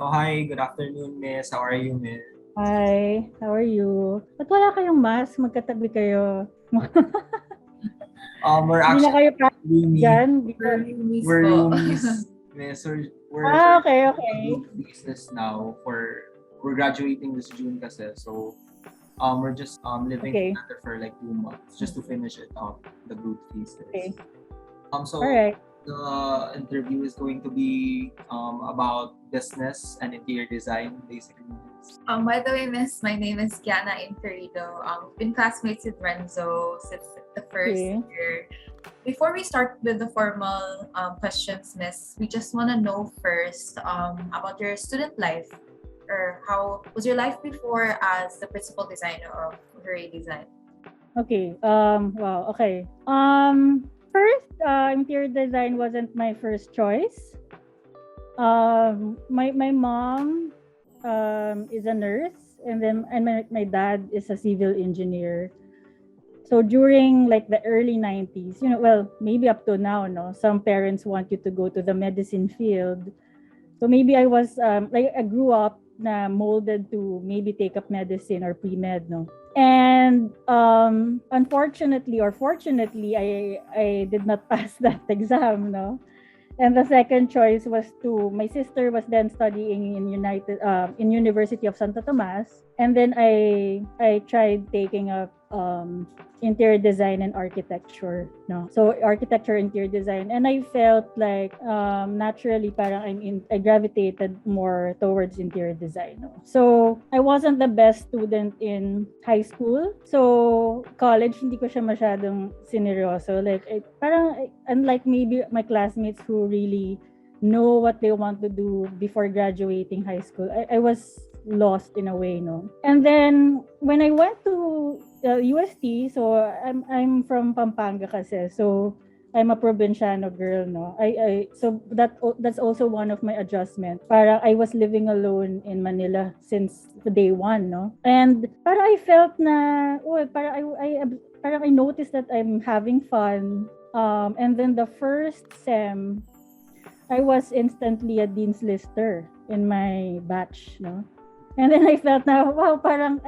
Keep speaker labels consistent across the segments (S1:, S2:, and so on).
S1: Oh, hi. Good afternoon, miss. How are you, miss?
S2: Hi, how are you? Ba't wala kayong mask? Magkatabi kayo.
S1: We're
S2: Hindi na
S1: actually
S2: kayo practice
S1: roomie.
S2: dyan? Because,
S3: Release
S1: We're
S3: po.
S1: roomies, miss. We're
S2: okay,
S1: a
S2: okay.
S1: group thesis now we're graduating this June kasi. So, we're just living
S2: Okay,
S1: together for like 2 months just to finish it up, the group thesis.
S2: okay.
S1: So
S2: Alright.
S1: the interview is going to be about business and interior design, basically.
S3: By the way, miss, my name is Keanna Inferido. We've been classmates with Renzo since the first
S2: Okay.
S3: year. Before we start with the formal questions, miss, we just want to know first about your student life, or how was your life before as the principal designer of Hurray Design?
S2: Okay. Wow, okay. First, interior design wasn't my first choice. My mom is a nurse, and my dad is a civil engineer. So during like the early 90s, well, maybe up to now, no, some parents want you to go to the medicine field. So maybe I was like I grew up na molded to maybe take up medicine or pre-med, no. And unfortunately or fortunately, I did not pass that exam, no. And the second choice was to my sister was then studying in University of Santo Tomas, and then I tried taking up interior design and architecture, no. So architecture, interior design, and I felt like naturally parang I gravitated more towards interior design, no. So I wasn't the best student in high school. So college hindi ko siya masyadong sineryoso. Like unlike maybe my classmates who really know what they want to do before graduating high school, I was lost in a way, no. And then when I went to UST, so I'm from Pampanga kasi. So I'm a provinciano girl, no. I so that's also one of my adjustments. Para I was living alone in Manila since day one, no. And para I felt na, parang I noticed that I'm having fun. And then the first sem, I was instantly a dean's lister in my batch, no. And then I felt na, wow, parang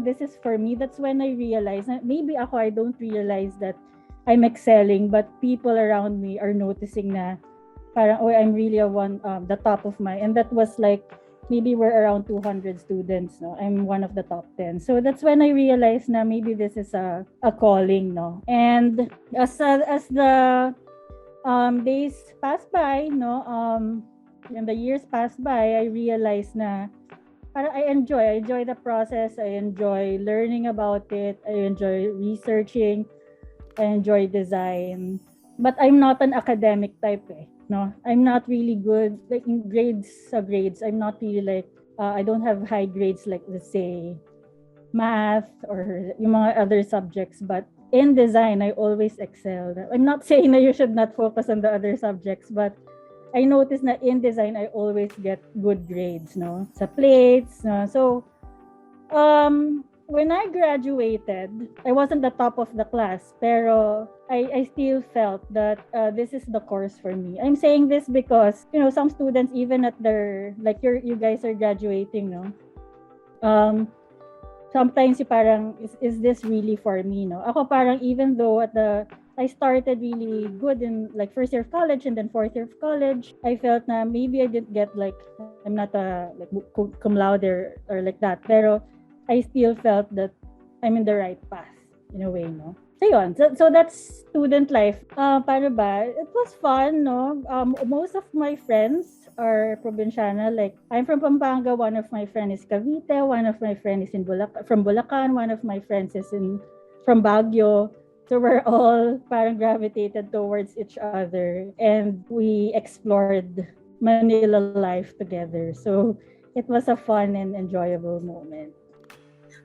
S2: this is for me. That's when I realized na maybe ako, I don't realize that I'm excelling, but people around me are noticing na parang, oh, I'm really the top of and that was like, maybe we're around 200 students, no. I'm one of the top 10. So that's when I realized na maybe this is a calling, no. And as the days pass by, no, and the years pass by, I realized na I enjoy the process. I enjoy learning about it. I enjoy researching. I enjoy design. But I'm not an academic type, eh. No, I'm not really good like in grades. I'm not really like I don't have high grades like, let's say, math or yung mga other subjects. But in design, I always excel. I'm not saying that you should not focus on the other subjects, but I noticed na in design, I always get good grades, no? Sa plates, no? So, when I graduated, I wasn't the top of the class, pero I still felt that this is the course for me. I'm saying this because, some students, even at like you guys are graduating, no? Sometimes parang, is this really for me, no? Ako parang, even though I started really good in like first year of college and then fourth year of college, I felt na maybe I didn't get like, I'm not a like cum laude or like that, pero I still felt that I'm in the right path in a way, no? So yun, so that's student life. Paano ba? It was fun, no? Most of my friends are provinciana. Like, I'm from Pampanga, one of my friends is Cavite, one of my friends is from Bulacan, one of my friends is from Baguio. So we're all parang gravitated towards each other, and we explored Manila life together. So it was a fun and enjoyable moment.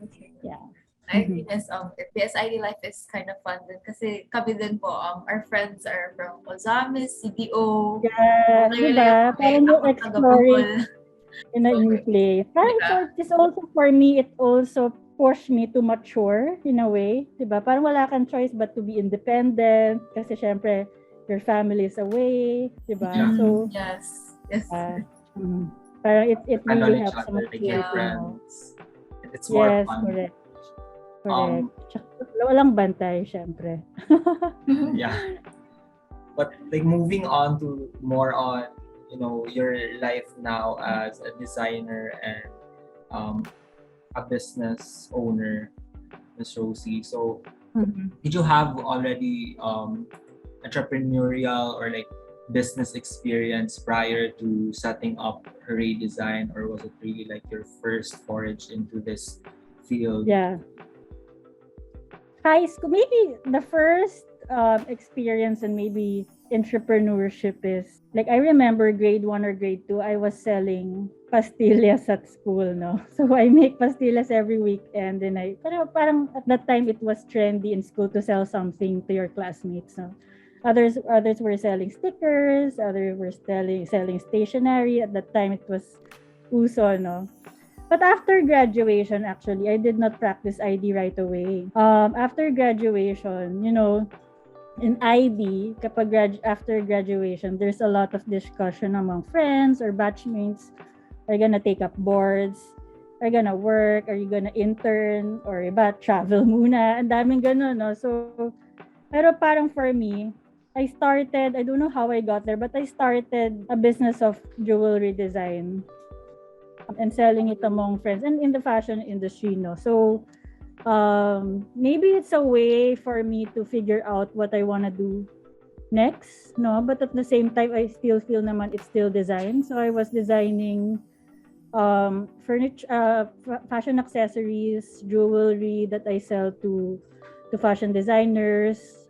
S3: Okay.
S2: Yeah.
S3: I agree, miss. PSID life is kind of fun din kasi kami din po, our friends are from Ozamis, CDO,
S2: Yeah, di
S3: layo-layo
S2: ba?
S3: kami,
S2: Parang you're
S3: ako taga Bohol.
S2: exploring in a
S3: So,
S2: new place. Parang
S3: yeah.
S2: it's also for me, it also pushed me to mature in a way, di ba? Parang wala kang choice but to be independent kasi syempre your family is away, di ba?
S1: Yeah.
S2: So,
S3: Yes. Yes.
S2: uh, mm. Parang it
S1: depend on
S2: really
S1: each
S2: helps
S1: other, like your
S3: Yeah.
S2: motivate.
S1: friends. And it's more
S2: Yes,
S1: fun.
S2: correct. Correct.
S1: Um,
S2: Tsaka walang bantay, syempre.
S1: yeah. But like moving on to more on, your life now as a designer and um, a business owner, Miss Rosie. So
S2: Mhm.
S1: did you have already entrepreneurial or like business experience prior to setting up Hurray Design, or was it really like your first forage into this field?
S2: Yeah. High school, maybe the first experience and maybe entrepreneurship is like I remember grade 1 or grade 2 I was selling pastillas at school, no. So I make pastillas every weekend, and parang at that time it was trendy in school to sell something to your classmates, no. Others were selling stickers, others were selling stationery. At that time it was uso, no. But after graduation, actually, I did not practice ID right away. After graduation, in IB, after graduation, there's a lot of discussion among friends or batchmates. Are you gonna take up boards? Are you gonna work? Are you gonna intern? Or iba, travel muna? Ang daming ganun, no? So, pero parang for me, I don't know how I got there, but I started a business of jewelry design and selling it among friends and in the fashion industry, no. So maybe it's a way for me to figure out what I want to do next, no, but at the same time I still feel naman it's still design. So I was designing furniture, fashion accessories, jewelry that I sell to fashion designers.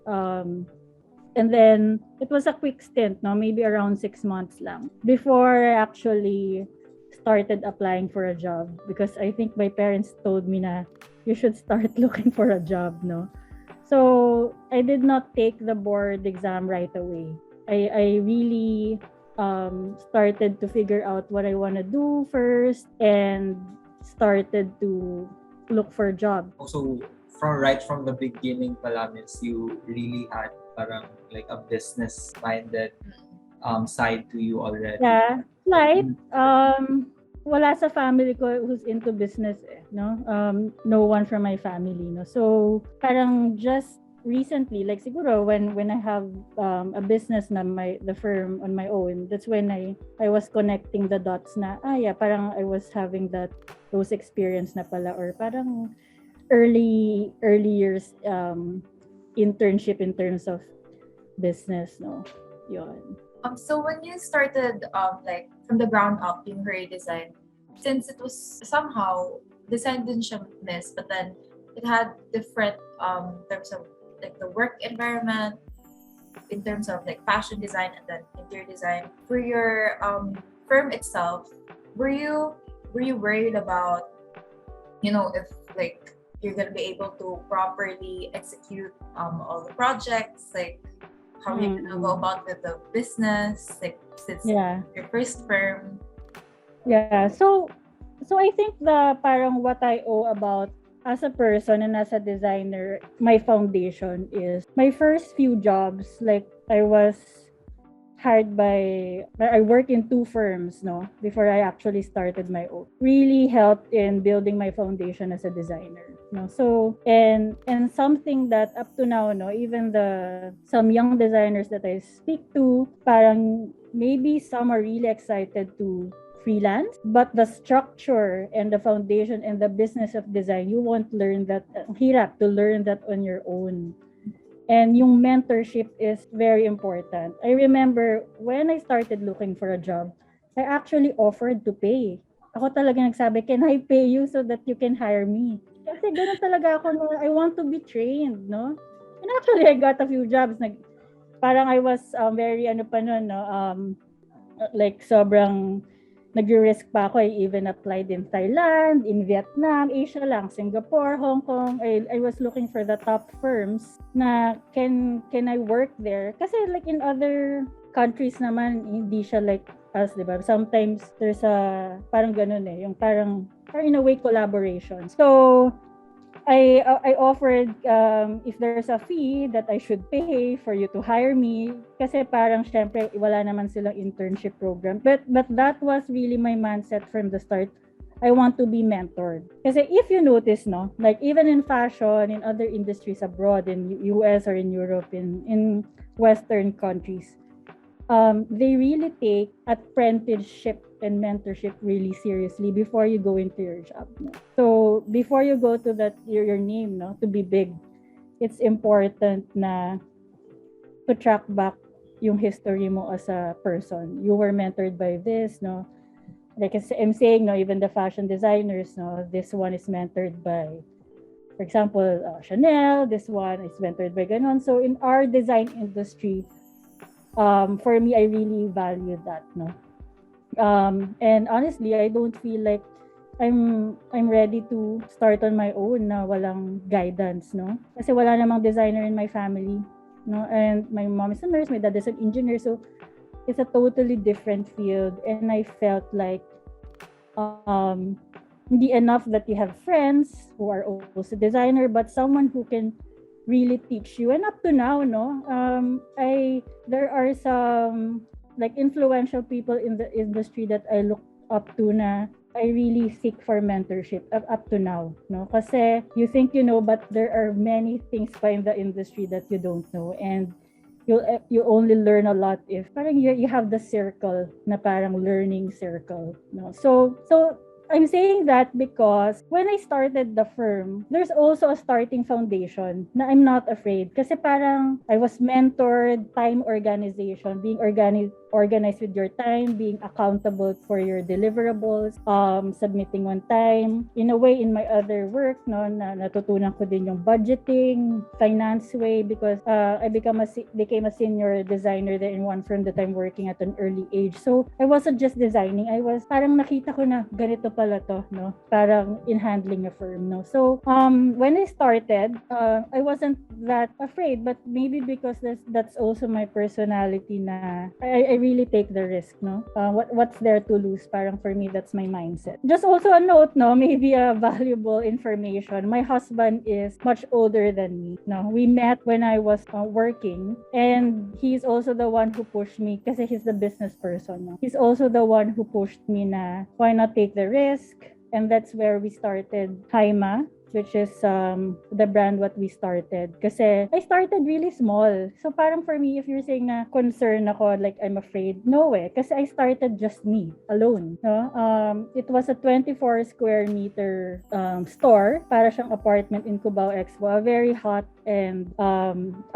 S2: And then it was a quick stint, no, maybe around 6 months lang before I actually started applying for a job, because I think my parents told me na you should start looking for a job, no. So I did not take the board exam right away. I really started to figure out what I want to do first and started to look for a job.
S1: Also, from the beginning pala, Miss, you really had parang like a business minded side to you already.
S2: Yeah, like wala sa family ko who's into business, no. No one from my family, no. So parang just recently, like siguro when I have a business na the firm on my own, that's when I was connecting the dots na yeah, parang I was having those experience na pala, or parang early years internship in terms of business, no. Yon.
S3: So when you started like from the ground up in Hurray Design, since it was somehow design din siya miss, but then it had different terms of like the work environment, in terms of like fashion design and then interior design. For your firm itself, were you worried about, if like you're gonna be able to properly execute all the projects, like how you're gonna go about with the business, like since
S2: Yeah.
S3: your first firm?
S2: Yeah. So I think parang what I owe about as a person and as a designer, my foundation is my first few jobs. Like I worked in 2 firms, no, before I actually started my own. Really helped in building my foundation as a designer, no. So and something that up to now, no, even some young designers that I speak to, parang maybe some are really excited to freelance, but the structure and the foundation and the business of design, you won't learn that. Hirap to learn that on your own. And yung mentorship is very important. I remember when I started looking for a job, I actually offered to pay. Ako talaga nagsabi, can I pay you so that you can hire me? Kasi gano'n talaga ako, no? I want to be trained, no? And actually, I got a few jobs. Parang I was very, like sobrang nag-risk pa ako. I even applied in Thailand, in Vietnam, Asia lang, Singapore, Hong Kong. I was looking for the top firms na can I work there. Kasi like in other countries naman, hindi siya like us, di ba? Sometimes there's parang ganun yung parang in a way collaboration. So I offered if there's a fee that I should pay for you to hire me kasi parang syempre wala naman silang internship program, but that was really my mindset from the start. I want to be mentored. Kasi if you notice, no, like even in fashion, in other industries abroad, in US or in Europe, in Western countries, they really take apprenticeship and mentorship really seriously before you go into your job. No? So before you go to that your name, no, to be big, it's important na to track back yung history mo as a person. You were mentored by this, no? Like I'm saying, no, even the fashion designers, no, this one is mentored by, for example, Chanel. This one is mentored by ganon. So in our design industry, for me, I really value that, no. And honestly, I don't feel like I'm ready to start on my own na walang guidance, no? Kasi wala namang designer in my family, no? And my mom is a nurse, my dad is an engineer, so it's a totally different field. And I felt like hindi enough that you have friends who are also designer, but someone who can really teach you. And up to now, no, there are some like influential people in the industry that I look up to na I really seek for mentorship up to now, no? Kasi you think you know, but there are many things pa in the industry that you don't know, and you only learn a lot if parang you have the circle na parang learning circle, no? So I'm saying that because when I started the firm, there's also a starting foundation na I'm not afraid. Kasi parang I was mentored, time organization, being organized with your time, being accountable for your deliverables, submitting on time. In a way, in my other work, no, natutunan ko din yung budgeting, finance way, because I became a senior designer there in one firm that I'm working at an early age. So I wasn't just designing, I was parang nakita ko na ganito pala to, no? Parang in handling a firm, no? So when I started, I wasn't that afraid, but maybe because that's also my personality na I really take the risk, no? What's there to lose? Parang for me, that's my mindset. Just also a note, no? Maybe a valuable information. My husband is much older than me. No, we met when I was working, and he's also the one who pushed me kasi he's the business person. No? He's also the one who pushed me na why not take the risk, and that's where we started Haima, which is the brand what we started. Kasi I started really small. So parang for me, if you're saying na concern ako, like I'm afraid, no way. Kasi I started just me, alone. No? It was a 24 square meter store. Para siyang apartment in Cubao Expo. A very hot and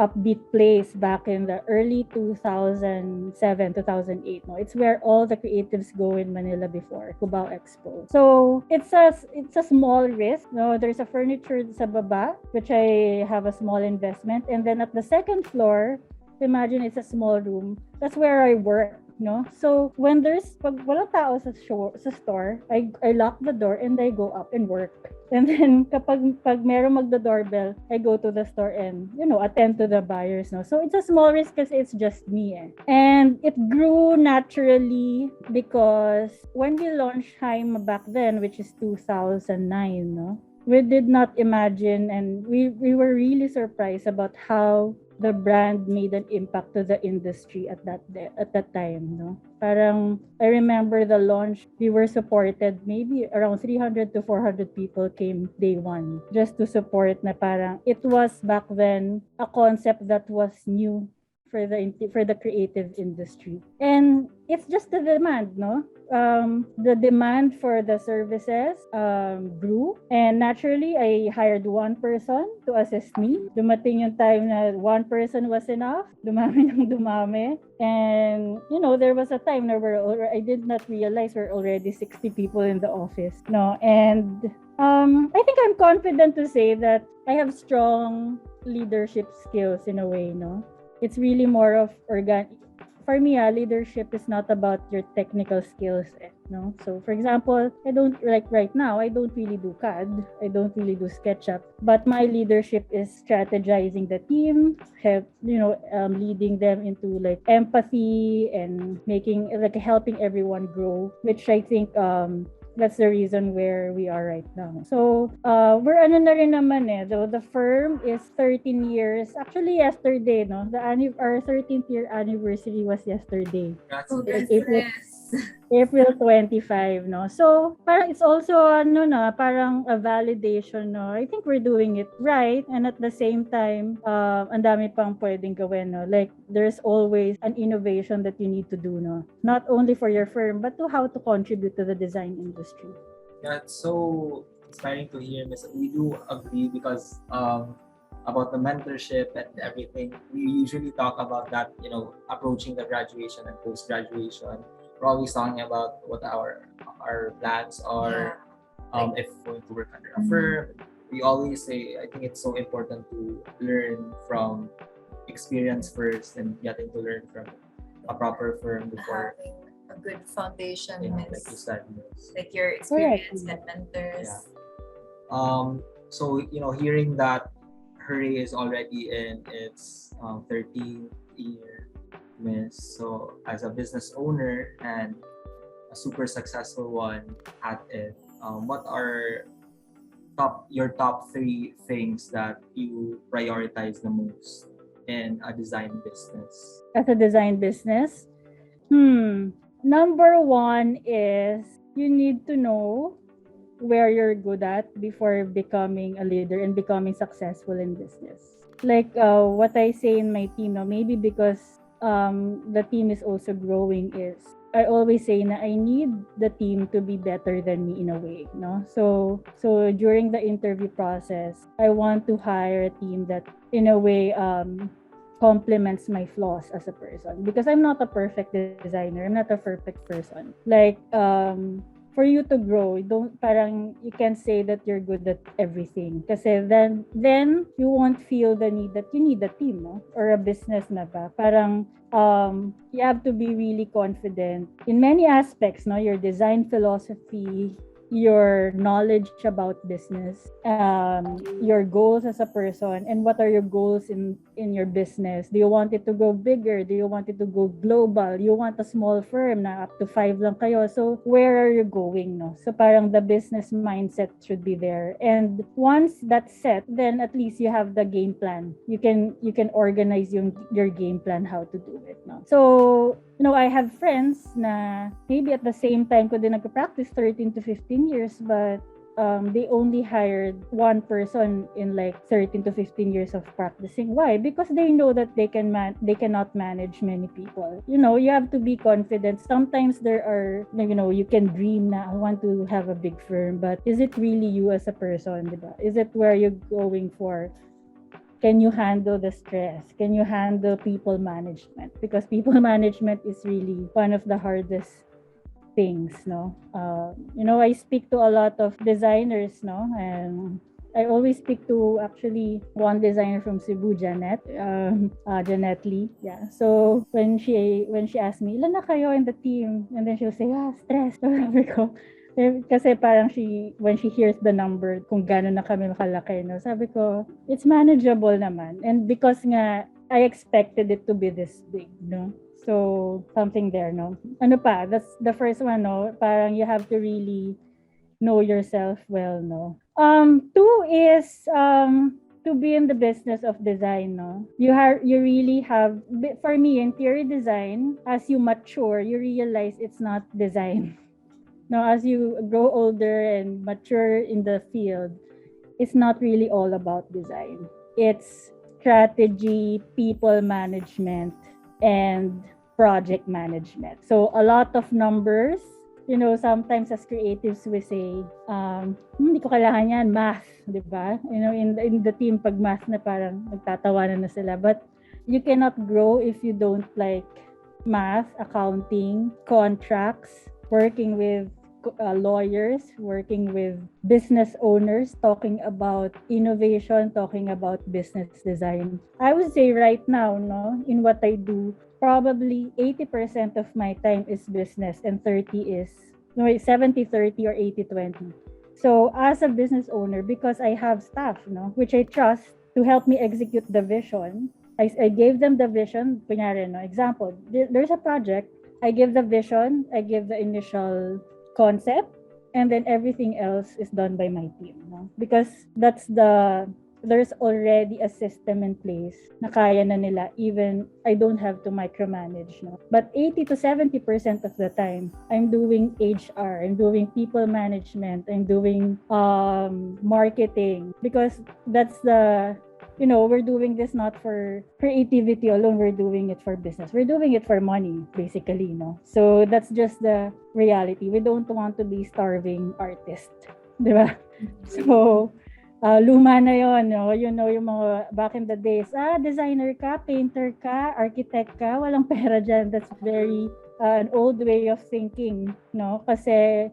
S2: upbeat place back in the early 2007, 2008. No? It's where all the creatives go in Manila before, Cubao Expo. So it's a small risk. No? There's a furniture sa baba, which I have a small investment. And then at the second floor, imagine it's a small room. That's where I work. No? So when pag walang tao sa store, I lock the door and I go up and work. And then pag merong magdo-doorbell, I go to the store and, attend to the buyers. No? So it's a small risk kasi it's just me. And it grew naturally because when we launched Haima back then, which is 2009, no? We did not imagine, and we were really surprised about how the brand made an impact to the industry at that time, no? Parang I remember the launch, we were supported, maybe around 300 to 400 people came day one just to support. Na parang it was back then a concept that was new for the creative industry, and it's just the demand, no? The demand for the services grew, and naturally I hired one person to assist me. Dumating yung time na one person was enough, dumami ng dumami, and there was a time na I did not realize we're already 60 people in the office, no? And I think I'm confident to say that I have strong leadership skills in a way, no? It's really more of for me, leadership is not about your technical skills, no? So, for example, right now, I don't really do CAD. I don't really do SketchUp. But my leadership is strategizing the team, leading them into like empathy and helping everyone grow, which I think that's the reason where we are right now. So, we're ano na rin naman eh. Though the firm is 13 years. Actually, yesterday, no? Our 13th year anniversary was yesterday.
S1: That's
S2: Like
S3: Goodness.
S2: April 25, no? So, parang it's also, ano na, parang a validation, no? I think we're doing it right. And at the same time, ang dami pang pwedeng gawin, no? Like, there's always an innovation that you need to do, no? Not only for your firm, but to how to contribute to the design industry.
S1: That's so inspiring to hear, Miss. We do agree because about the mentorship and everything. We usually talk about that, approaching the graduation and post graduation. We're always talking about what our plans are, if we're going to work under a firm. We always say, I think it's so important to learn from experience first and getting to learn from a proper firm before
S3: Having a good foundation,
S1: like you
S3: Miss.
S1: said, Miss.
S3: Like your experience and mentors.
S1: So hearing that Hurray is already in its 13th year, Miss. So as a business owner and a super successful one at it, what are your top 3 things that you prioritize the most in a design business?
S2: As a design business, number 1 is you need to know where you're good at before becoming a leader and becoming successful in business. Like what I say in my team now, maybe because the team is also growing, is I always say na I need the team to be better than me in a way, no? So during the interview process, I want to hire a team that in a way complements my flaws as a person, because I'm not a perfect designer. I'm not a perfect person. Like for you to grow, you can't say that you're good at everything, kasi then you won't feel the need that you need a team, no? Or a business na ba. Parang you have to be really confident in many aspects, no? Your design philosophy, your knowledge about business, your goals as a person, and what are your goals in your business. Do you want it to go bigger? Do you want it to go global? You want a small firm na up to 5 lang kayo. So where are you going, no? So parang the business mindset should be there. And once that's set, then at least you have the game plan. You can organize your game plan how to do it, no? So I have friends na maybe at the same time ko din nagpa-practice 13 to 15 years, but they only hired one person in like 13 to 15 years of practicing. Why? Because they know that they cannot manage many people. You have to be confident. Sometimes there are, you can dream na I want to have a big firm, but is it really you as a person, diba? Is it where you're going for? Can you handle the stress? Can you handle people management? Because people management is really one of the hardest things, no? I speak to a lot of designers, no? And I always speak to actually one designer from Cebu, Janet Lee. Yeah. So when she asked me, ilan na kayo in the team? And then she'll say, stress. Sabi ko, kasi parang when she hears the number, kung gano'n na kami makalaki, no? Sabi ko, it's manageable naman. And because nga, I expected it to be this big, no? So, something there, no? Ano pa? That's the first one, no? Parang you have to really know yourself well, no? 2 is to be in the business of design, no? You really have, for me, interior design, as you mature, you realize it's not design. Now, as you grow older and mature in the field, it's not really all about design. It's strategy, people management, and project management. So a lot of numbers. Sometimes as creatives we say, hindi ko kailangan yan, math, di ba? In the team, pag math na parang nagtatawanan na sila. But you cannot grow if you don't like math, accounting, contracts, working with lawyers, working with business owners, talking about innovation, talking about business design. I would say right now, no, in what I do, probably 80% of my time is business and 70-30 or 80-20. So as a business owner, because I have staff, no, which I trust to help me execute the vision, I gave them the vision. Kunyari, no, example, there's a project, I give the vision, I give the initial concept, and then everything else is done by my team, no? Because there's already a system in place na kaya na nila, even I don't have to micromanage, no? But 80 to 70% of the time, I'm doing HR, I'm doing people management, I'm doing marketing, because that's the, we're doing this not for creativity alone, we're doing it for business. We're doing it for money, basically, no? So that's just the reality. We don't want to be starving artists, di ba? So, luma na yon, no? Yung mga back in the days, designer ka, painter ka, architect ka, walang pera dyan. That's very an old way of thinking, no? Kasi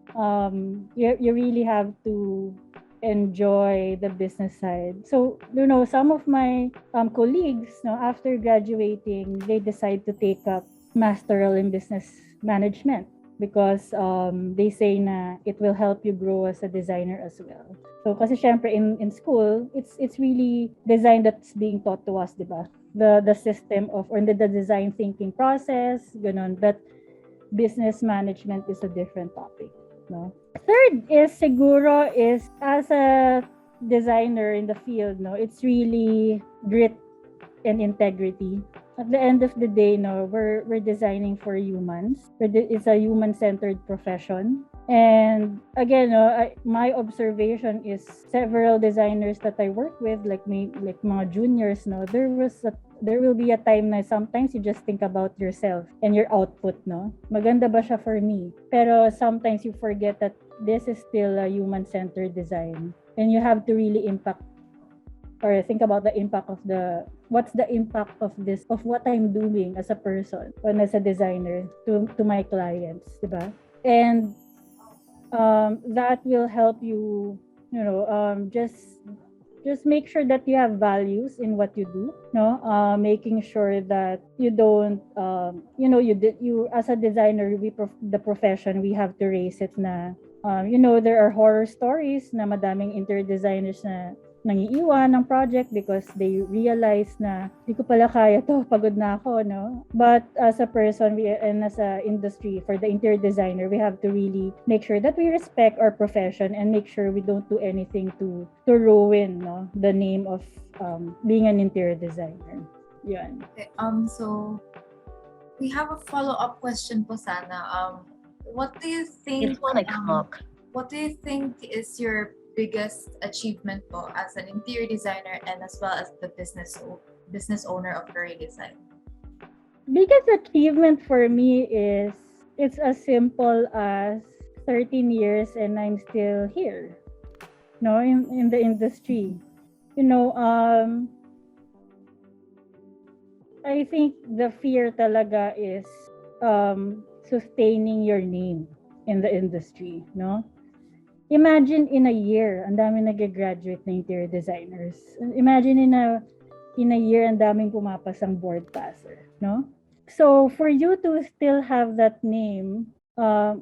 S2: you really have to enjoy the business side. So, some of my colleagues, no, after graduating, they decide to take up masteral in business management because they say na it will help you grow as a designer as well. So, kasi syempre in school, it's really design that's being taught to us, di ba? The system of, or the design thinking process, ganun. But business management is a different topic, no? Third is siguro is as a designer in the field, no, it's really grit and integrity. At the end of the day, no, we're designing for humans. It's a human-centered profession. And again, no, my observation is several designers that I work with, like mga juniors, no, there will be a time na sometimes you just think about yourself and your output, no? Maganda ba siya for me? Pero sometimes you forget that this is still a human-centered design. And you have to really impact or think about the impact of what's the impact of this, of what I'm doing as a person or as a designer to my clients, diba? And that will help you, just make sure that you have values in what you do, no? Making sure that you don't, you as a designer, the profession, we have to raise it na, there are horror stories na madaming interior designers na nangiiwan ng project because they realize na di ko pala kaya to, pagod na ako, no? But as a person and as a industry, for the interior designer, we have to really make sure that we respect our profession and make sure we don't do anything to ruin, no, the name of being an interior designer. Yan.
S3: Okay, so we have a follow-up question po sana. What do you think what do you think is your biggest achievement po as an interior designer and as well as the business owner of Hurray Design?
S2: Biggest achievement for me is it's as simple as 13 years and I'm still here, no, in the industry. I think the fear talaga is sustaining your name in the industry, no? Imagine in a year, ang daming nag-graduate na interior designers. Imagine in a year, ang daming pumapasang board passer, no? So, for you to still have that name,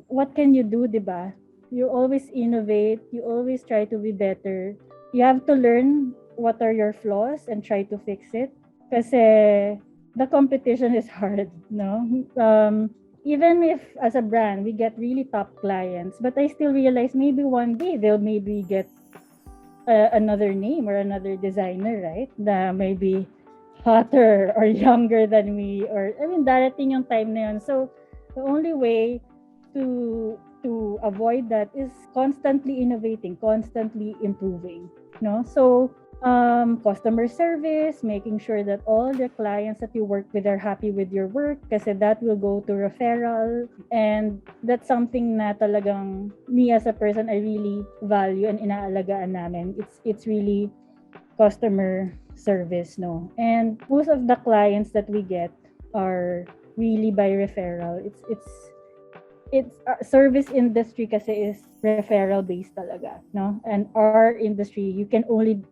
S2: what can you do, diba? You always innovate, you always try to be better. You have to learn what are your flaws and try to fix it. Kasi the competition is hard, no? Even if as a brand we get really top clients, but I still realize maybe one day they'll maybe get another name or another designer, right? That maybe hotter or younger than me, or darating yung time na yun. So the only way to avoid that is constantly innovating, constantly improving, no? So customer service, making sure that all the clients that you work with are happy with your work, kasi that will go to referral, and that's something na talagang me as a person I really value and inaalagaan namin. It's really customer service, no? And most of the clients that we get are really by referral. It's service industry kasi is referral based talaga, no? And our industry,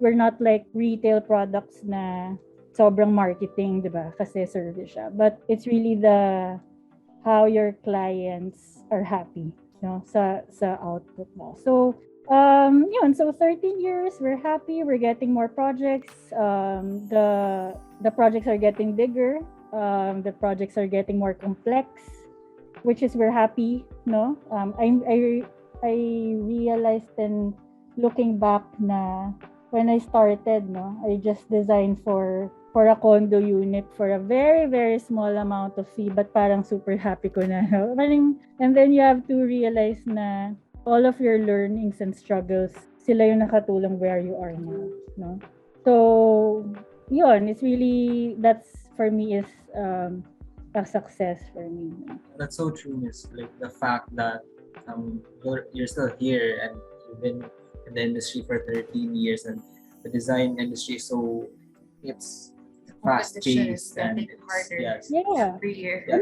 S2: we're not like retail products na sobrang marketing, diba? Kasi service siya. But it's really how your clients are happy, no? Sa output mo. So so 13 years, we're happy, we're getting more projects. The projects are getting bigger. The projects are getting more complex, which is we're happy, no? I realized then looking back na when I started, no, I just designed for a condo unit for a very, very small amount of fee, but parang super happy ko na. No? And then you have to realize na all of your learnings and struggles, sila yung nakatulong where you are now. No? So, yun, it's really, that's for me is a success for me. No?
S1: That's so true, Miss. Like the fact that you're still here and you've been in the industry for 13 years, and the design industry, so it's fast
S3: Competition is
S1: paced and
S3: getting harder.
S1: yes.
S2: Yeah.
S3: Every year.
S1: Yeah.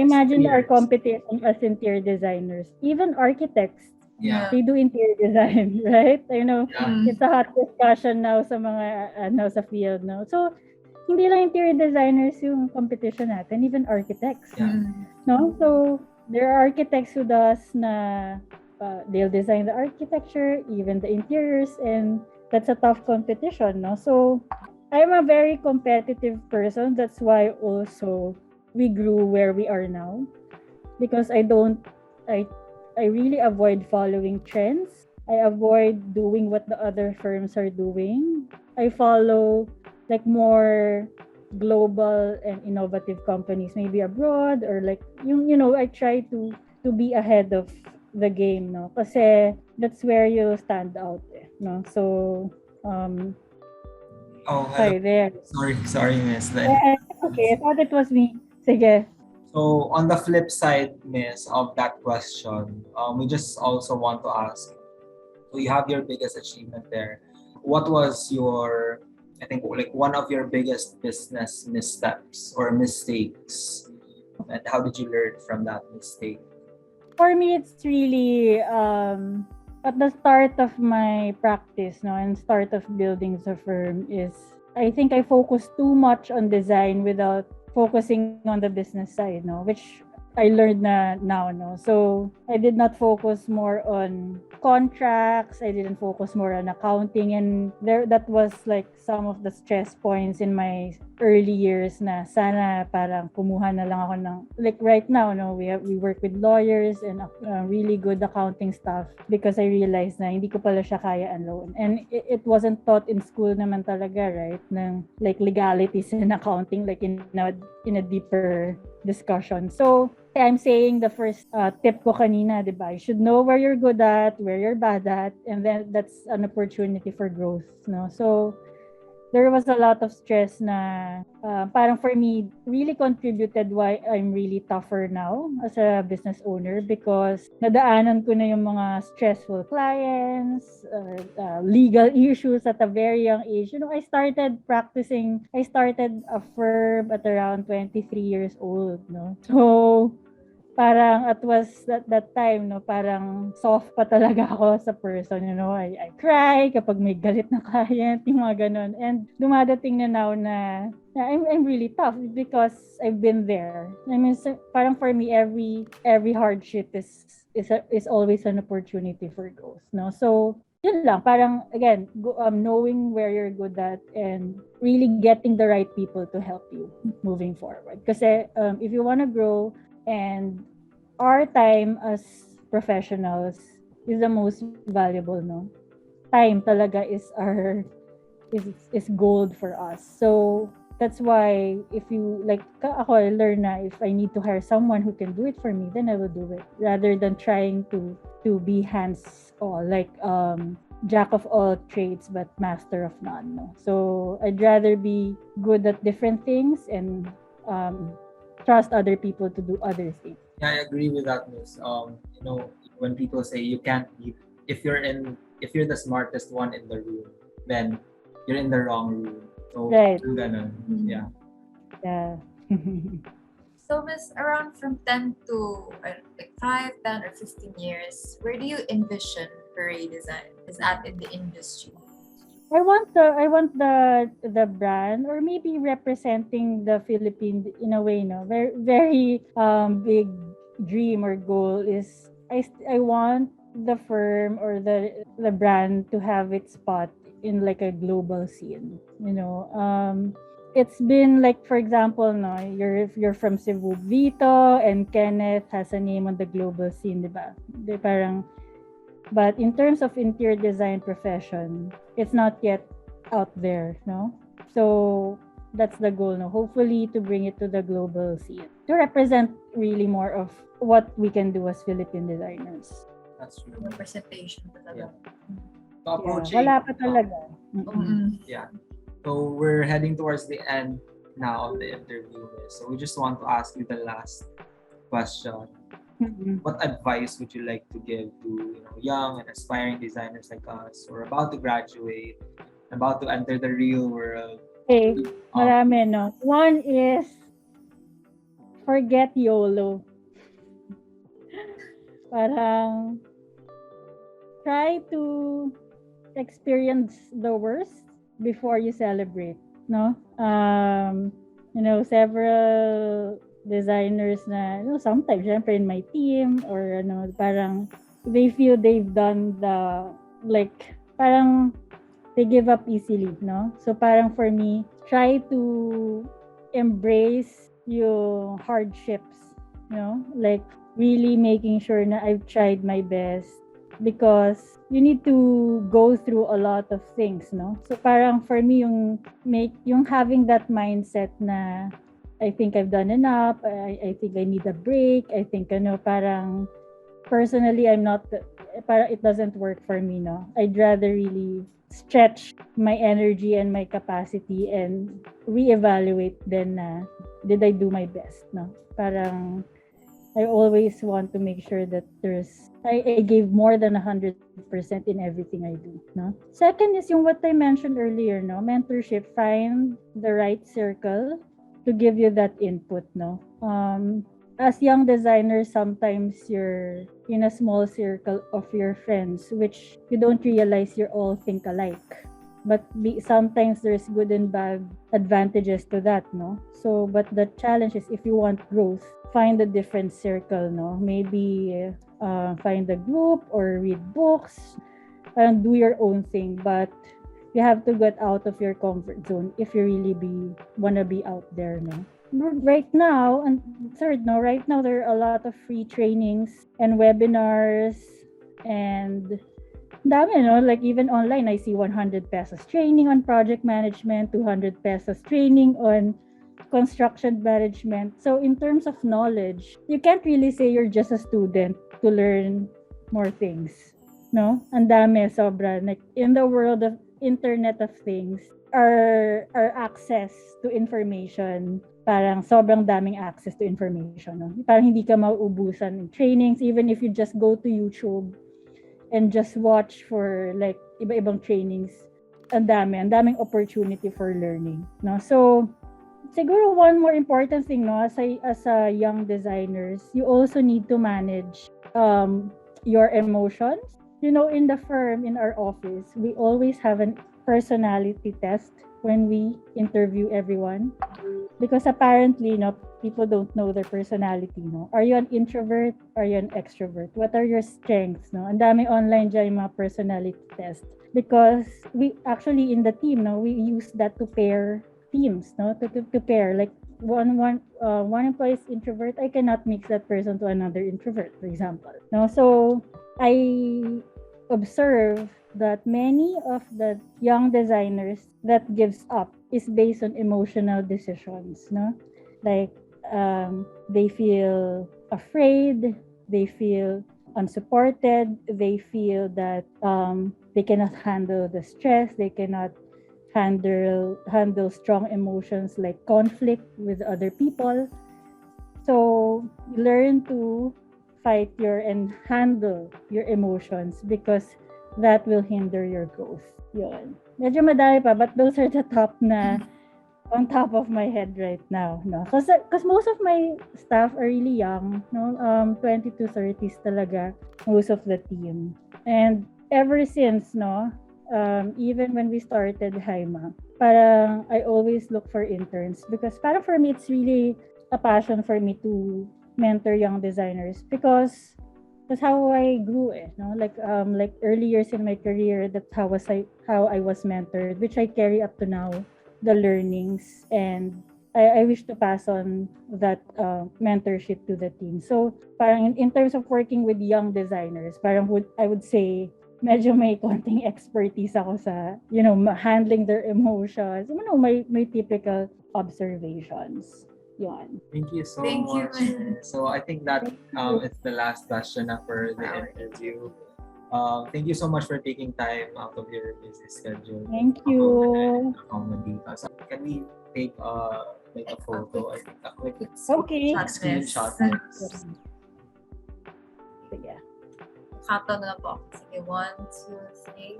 S2: Imagine our
S1: Fierce.
S2: competition as interior designers, even architects.
S1: Yeah.
S2: They do interior design, right?
S1: Yeah.
S2: It's a hot discussion now sa mga sa field, no? So, hindi lang interior designers yung competition natin, even architects.
S1: Yeah.
S2: No? So, there are architects who does na they'll design the architecture, even the interiors, and that's a tough competition, no? So, I'm a very competitive person. That's why also we grew where we are now, because I really avoid following trends. I avoid doing what the other firms are doing. I follow like more global and innovative companies, maybe abroad, or like I try to be ahead of the game, no? Kasi that's where you stand out, no? So
S1: Oh,
S2: sorry,
S1: hello.
S2: there.
S1: Sorry, Miss.
S2: Okay, I thought it was me. Sige.
S1: So on the flip side, Miss, of that question, we just also want to ask. So you have your biggest achievement there. What was your, I think, like one of your biggest business missteps or mistakes, and how did you learn from that mistake?
S2: For me, it's really at the start of my practice, no, and start of building the firm is, I think I focused too much on design without focusing on the business side, no, which I learned na now, no. So I did not focus more on contracts. I didn't focus more on accounting, and that was like some of the stress points in my early years na sana parang kumuha na lang ako ng, like right now, no, we work with lawyers and really good accounting staff, because I realized na hindi ko pala siya kaya alone, and it wasn't taught in school naman talaga, right, ng like legalities in accounting, like in a deeper discussion. So I'm saying the first tip ko kanina, di ba? You should know where you're good at, where you're bad at, and then that's an opportunity for growth, no? So there was a lot of stress na parang for me really contributed why I'm really tougher now as a business owner, because nadaanan ko na yung mga stressful clients, legal issues at a very young age. I started a firm at around 23 years old, no? So parang it was that time, no, parang soft pa talaga ako sa person, I cry kapag may galit na client, yung mga ganun. And dumadating na now na I'm really tough because I've been there. I mean, parang for me, every hardship is always an opportunity for growth, no? So yun lang, parang again, knowing where you're good at and really getting the right people to help you moving forward. Kasi if you want to grow, and our time as professionals is the most valuable, no? Time talaga is gold for us. So that's why if you like ako, I learn na if I need to hire someone who can do it for me, then I will do it, rather than trying to be hands all, like jack of all trades but master of none, no? So I'd rather be good at different things and trust other people to do other things.
S1: Yeah, I agree with that, Miss. When people say you can't be, if you're the smartest one in the room, then you're in the wrong room. So
S2: Right.
S1: ganun. Yeah.
S2: Yeah.
S3: So, Miss, around from 10 to like 5, 10, or 15 years, where do you envision Hurray Design is at in the industry?
S2: I want the brand, or maybe representing the Philippines in a way, no, very very big dream or goal is I want the firm or the brand to have its spot in like a global scene, it's been like, for example, no, you're from Cebu, Vito and Kenneth has a name on the global scene, diba? Parang But in terms of interior design profession, it's not yet out there, no? So that's the goal, no? Hopefully to bring it to the global scene, to represent really more of what we can do as Philippine designers.
S1: That's true.
S3: Representation talaga.
S1: So approaching,
S2: Wala pa talaga.
S1: yeah. So we're heading towards the end now of the interview. So we just want to ask you the last question. What advice would you like to give to young and aspiring designers like us, or about to graduate, about to enter the real world?
S2: Okay, marami, no? One is, forget YOLO. Parang, try to experience the worst before you celebrate, no? Several designers na, sometimes, syempre in my team, or parang, they feel they've done parang, they give up easily, no? So parang for me, try to embrace yung hardships, like really making sure na I've tried my best, because you need to go through a lot of things, no? So parang for me, yung having that mindset na I think I've done enough, I think I need a break, I think parang personally parang it doesn't work for me, no? I'd rather really stretch my energy and my capacity and reevaluate then na did I do my best, no? Parang I always want to make sure that I gave more than 100% in everything I do, no? Second is yung what I mentioned earlier, no? Mentorship. Find the right circle to give you that input, no? As young designers, sometimes you're in a small circle of your friends, which you don't realize you all think alike. But sometimes there's good and bad advantages to that, no? So, but the challenge is, if you want growth, find a different circle, no? Maybe find a group or read books, and do your own thing. But you have to get out of your comfort zone if you really wanna be out there, no? Right now, and third, no, right now there are a lot of free trainings and webinars, and dami, no? Like even online, I see 100 pesos training on project management, 200 pesos training on construction management. So in terms of knowledge, you can't really say you're just a student to learn more things, no? Ang dami, sobra. Like in the world of Internet of Things, our access to information, parang sobrang daming access to information, no? Parang hindi ka mauubusan in trainings, even if you just go to YouTube and just watch for like iba-ibang trainings. Ang daming opportunity for learning, no? So siguro one more important thing, no, as a young designers, you also need to manage your emotions. In the firm, in our office, we always have a personality test when we interview everyone, because apparently, people don't know their personality, no? Are you an introvert? Are you an extrovert? What are your strengths, no? Ang daming online dyan yung mga personality test, because we actually in the team, no, we use that to pair teams, no, to pair, like one employee is introvert, I cannot mix that person to another introvert, for example, no? So I observe that many of the young designers that gives up is based on emotional decisions, no? Like they feel afraid, they feel unsupported, they feel that they cannot handle the stress, they cannot handle strong emotions like conflict with other people. So learn to fight and handle your emotions, because that will hinder your growth. Yun. Medyo madami pa, but those are the top na on top of my head right now, no? Because most of my staff are really young, no? 20 to 30s talaga, most of the team. And ever since, no, even when we started Haima, parang I always look for interns, because parang for me, it's really a passion for me to mentor young designers, because that's how I grew, no? Like early years in my career, that's how I was mentored, which I carry up to now, the learnings. And I wish to pass on that mentorship to the team. So parang in terms of working with young designers, parang I would say medyo may konting expertise ako sa, handling their emotions. May typical observations. Yun.
S1: Thank you so
S3: Thank you.
S1: much. So I think that
S2: Thank you.
S1: is the last question na for the interview. Thank you so much for taking time out of your busy schedule.
S2: Thank you.
S1: Accommodate us. Can we take like a photo? I think a quick
S2: Okay.
S1: screenshot.
S2: Sige.
S3: Countdown na po. Sige, 1, 2, 3.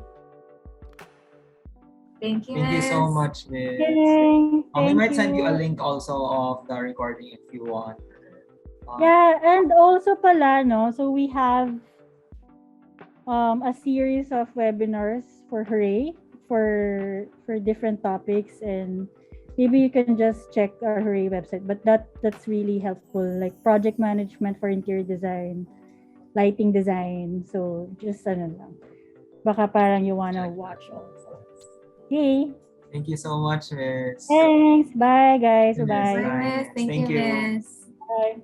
S3: Thank you,
S1: Thank you so
S3: Miss.
S1: much, Miss.
S2: Yay,
S1: We
S2: thank
S1: might send you a
S2: you.
S1: link also of the recording if you want.
S2: Yeah, and also pala, no, so we have a series of webinars for Hurray for different topics, and maybe you can just check our Hurray website. But that's really helpful, like project management for interior design, lighting design. So just lang. Baka parang you wanna watch also. Okay.
S1: Thank you so much, Miss.
S2: Thanks. Bye, guys.
S1: Yes,
S2: Bye.
S3: Bye, Miss. Thank
S1: Thank
S3: you,
S1: you.
S3: Miss.
S2: Bye.